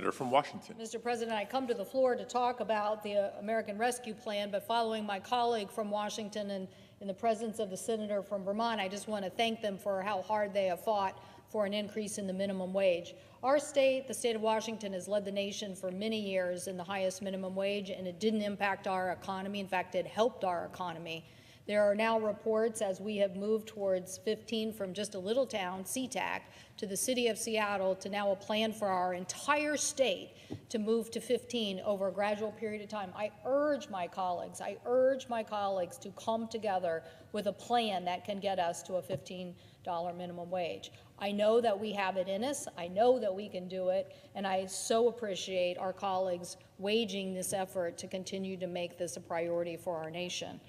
From Washington. Mr. President, I come to the floor to talk about the American Rescue Plan, but following my colleague from Washington and in the presence of the senator from Vermont, I just want to thank them for how hard they have fought for an increase in the minimum wage. Our state, the state of Washington, has led the nation for many years in the highest minimum wage, and it didn't impact our economy. In fact, it helped our economy. There are now reports, as we have moved towards 15 from just a little town, SeaTac, to the city of Seattle, to now a plan for our entire state to move to 15 over a gradual period of time. I urge my colleagues to come together with a plan that can get us to a $15 minimum wage. I know that we have it in us. I know that we can do it, and I so appreciate our colleagues waging this effort to continue to make this a priority for our nation.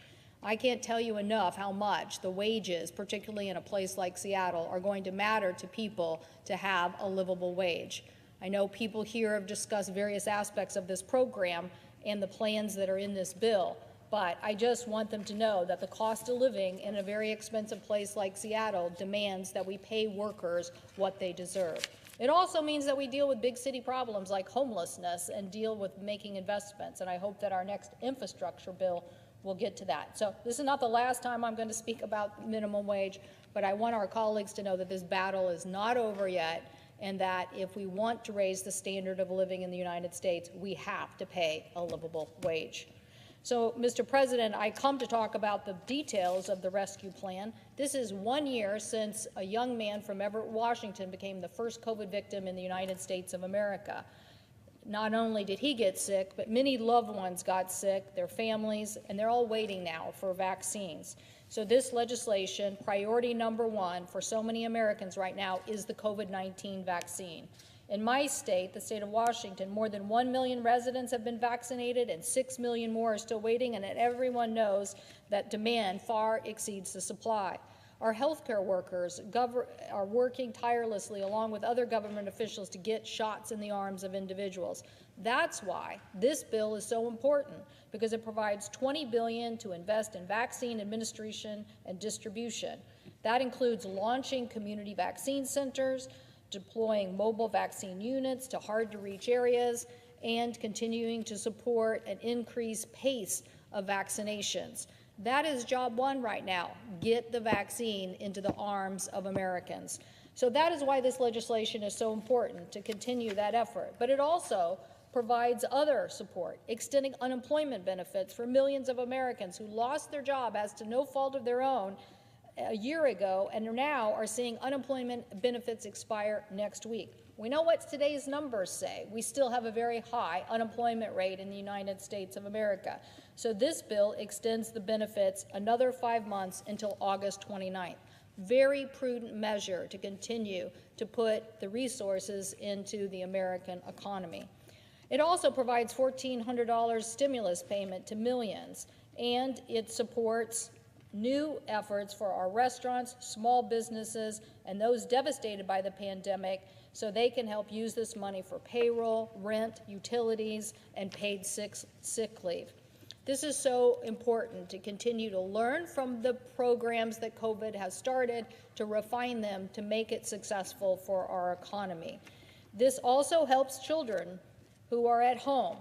I can't tell you enough how much the wages, particularly in a place like Seattle, are going to matter to people to have a livable wage. I know people here have discussed various aspects of this program and the plans that are in this bill, but I just want them to know that the cost of living in a very expensive place like Seattle demands that we pay workers what they deserve. It also means that we deal with big city problems like homelessness and deal with making investments, and I hope that our next infrastructure bill will get to that. So this is not the last time I'm going to speak about minimum wage, but I want our colleagues to know that this battle is not over yet, and that if we want to raise the standard of living in the United States, we have to pay a livable wage. So, Mr. President, I come to talk about the details of the rescue plan. This is 1 year since a young man from Everett, Washington became the first COVID victim in the United States of America. Not only did he get sick, but many loved ones got sick, their families, and they're all waiting now for vaccines. So this legislation, priority number one for so many Americans right now, is the COVID-19 vaccine. In my state, the state of Washington, more than 1 million residents have been vaccinated and 6 million more are still waiting, and everyone knows that demand far exceeds the supply. Our healthcare workers are working tirelessly along with other government officials to get shots in the arms of individuals. That's why this bill is so important, because it provides $20 billion to invest in vaccine administration and distribution. That includes launching community vaccine centers, deploying mobile vaccine units to hard-to-reach areas, and continuing to support an increased pace of vaccinations. That is job one right now, get the vaccine into the arms of Americans. So that is why this legislation is so important, to continue that effort. But it also provides other support, extending unemployment benefits for millions of Americans who lost their job as to no fault of their own a year ago and now are seeing unemployment benefits expire next week. We know what today's numbers say. We still have a very high unemployment rate in the United States of America. So this bill extends the benefits another 5 months until August 29th. Very prudent measure to continue to put the resources into the American economy. It also provides $1,400 stimulus payment to millions, and it supports new efforts for our restaurants, small businesses, and those devastated by the pandemic, so they can help use this money for payroll, rent, utilities, and paid sick leave. This is so important to continue to learn from the programs that COVID has started, to refine them, to make it successful for our economy. This also helps children who are at home,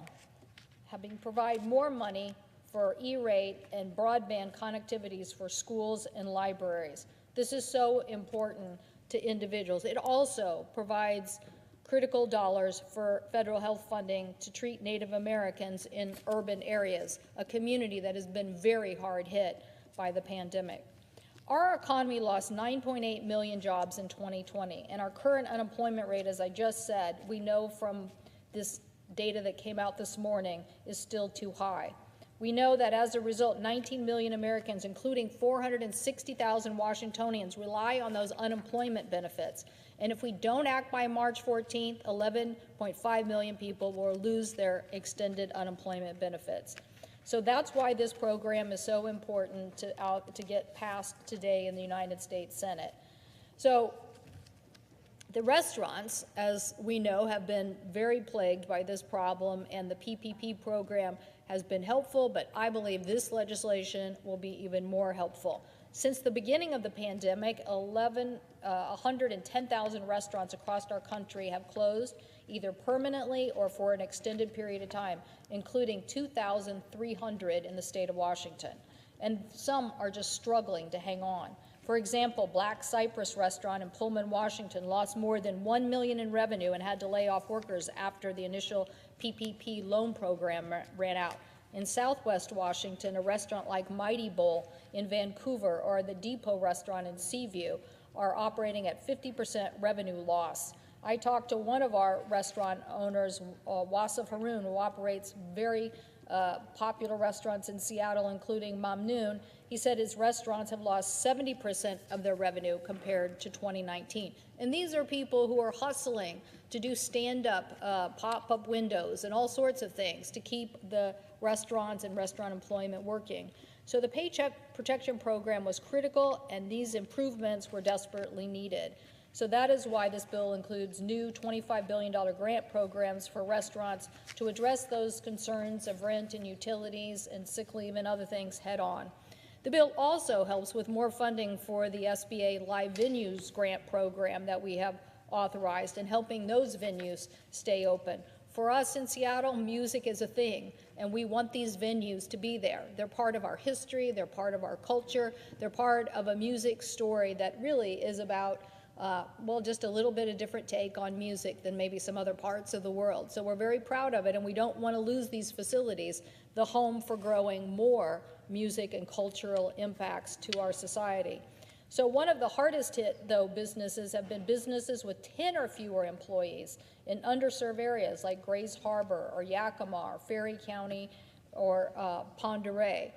provide more money for E-rate and broadband connectivities for schools and libraries. This is so important to individuals. It also provides critical dollars for federal health funding to treat Native Americans in urban areas, a community that has been very hard hit by the pandemic. Our economy lost 9.8 million jobs in 2020, and our current unemployment rate, as I just said, we know from this data that came out this morning, is still too high. We know that as a result, 19 million Americans, including 460,000 Washingtonians, rely on those unemployment benefits. And if we don't act by March 14th, 11.5 million people will lose their extended unemployment benefits. So that's why this program is so important to get passed today in the United States Senate. So the restaurants, as we know, have been very plagued by this problem, and the PPP program has been helpful, but I believe this legislation will be even more helpful. Since the beginning of the pandemic, 110,000 restaurants across our country have closed, either permanently or for an extended period of time, including 2,300 in the state of Washington. And some are just struggling to hang on. For example, Black Cypress Restaurant in Pullman, Washington lost more than $1 million in revenue and had to lay off workers after the initial PPP loan program ran out. In Southwest Washington, a restaurant like Mighty Bowl in Vancouver or the Depot Restaurant in Seaview are operating at 50% revenue loss. I talked to one of our restaurant owners, Wasif Haroon, who operates very popular restaurants in Seattle, including Mamnoon. He said his restaurants have lost 70% of their revenue compared to 2019. And these are people who are hustling to do stand-up, pop-up windows and all sorts of things to keep the restaurants and restaurant employment working. So the Paycheck Protection Program was critical, and these improvements were desperately needed. So that is why this bill includes new $25 billion grant programs for restaurants to address those concerns of rent and utilities and sick leave and other things head on. The bill also helps with more funding for the SBA Live Venues grant program that we have authorized and helping those venues stay open. For us in Seattle, music is a thing, and we want these venues to be there. They're part of our history, they're part of our culture, they're part of a music story that really is about well, just a little bit of different take on music than maybe some other parts of the world. So we're very proud of it, and we don't want to lose these facilities, the home for growing more music and cultural impacts to our society. So one of the hardest hit, though, businesses have been businesses with 10 or fewer employees in underserved areas like Grays Harbor or Yakima or Ferry County or Pend Oreille.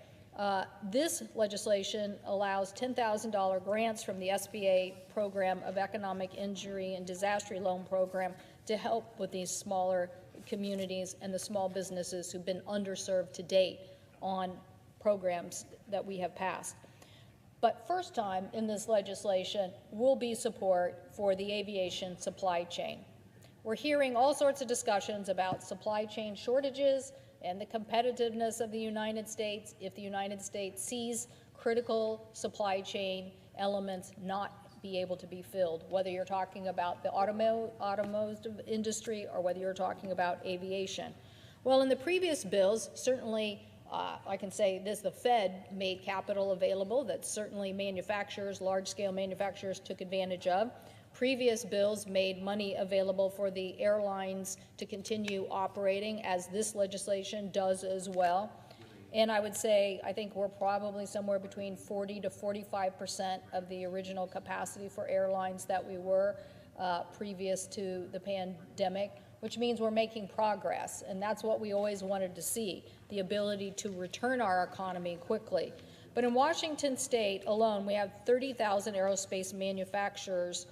This legislation allows $10,000 grants from the SBA Program of Economic Injury and Disaster Loan Program to help with these smaller communities and the small businesses who've been underserved to date on programs that we have passed. But first time in this legislation will be support for the aviation supply chain. We're hearing all sorts of discussions about supply chain shortages and the competitiveness of the United States if the United States sees critical supply chain elements not be able to be filled, whether you're talking about the automotive industry or whether you're talking about aviation. Well, in the previous bills, certainly I can say this, the Fed made capital available that certainly manufacturers, large-scale manufacturers took advantage of. Previous bills made money available for the airlines to continue operating, as this legislation does as well. And I would say, I think we're probably somewhere between 40 to 45% of the original capacity for airlines that we were previous to the pandemic, which means we're making progress. And that's what we always wanted to see, the ability to return our economy quickly. But in Washington State alone, we have 30,000 aerospace manufacturers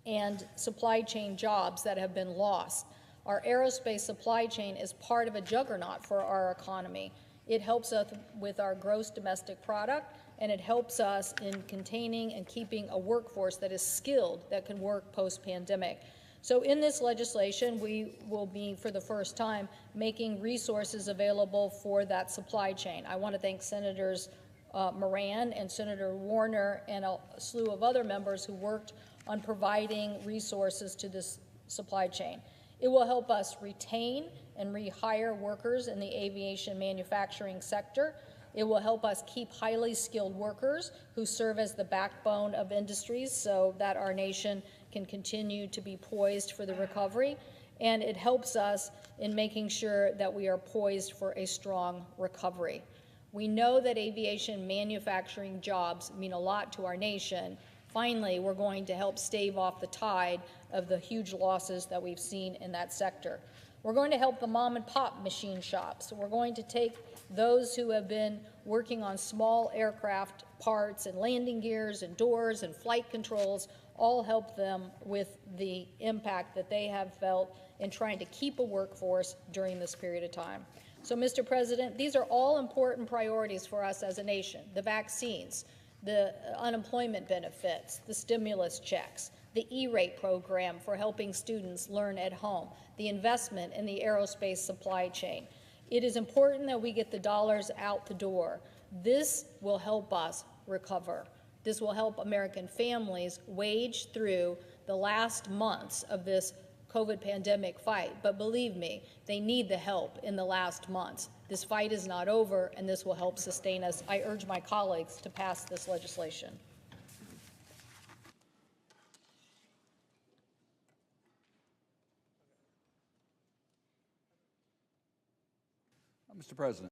and supply chain jobs that have been lost. Our aerospace supply chain is part of a juggernaut for our economy. It helps us with our gross domestic product, and it helps us in containing and keeping a workforce that is skilled, that can work post-pandemic. So in this legislation, we will be, for the first time, making resources available for that supply chain. I want to thank Senators Moran and Senator Warner and a slew of other members who worked on providing resources to this supply chain. It will help us retain and rehire workers in the aviation manufacturing sector. It will help us keep highly skilled workers who serve as the backbone of industries so that our nation can continue to be poised for the recovery. And it helps us in making sure that we are poised for a strong recovery. We know that aviation manufacturing jobs mean a lot to our nation. Finally, we're going to help stave off the tide of the huge losses that we've seen in that sector. We're going to help the mom and pop machine shops. We're going to take those who have been working on small aircraft parts and landing gears and doors and flight controls, all help them with the impact that they have felt in trying to keep a workforce during this period of time. So, Mr. President, these are all important priorities for us as a nation: the vaccines, the unemployment benefits, the stimulus checks, the E-rate program for helping students learn at home, the investment in the aerospace supply chain. It is important that we get the dollars out the door. This will help us recover. This will help American families wage through the last months of this COVID pandemic fight. But believe me, they need the help in the last months. This fight is not over, and this will help sustain us. I urge my colleagues to pass this legislation. Mr. President.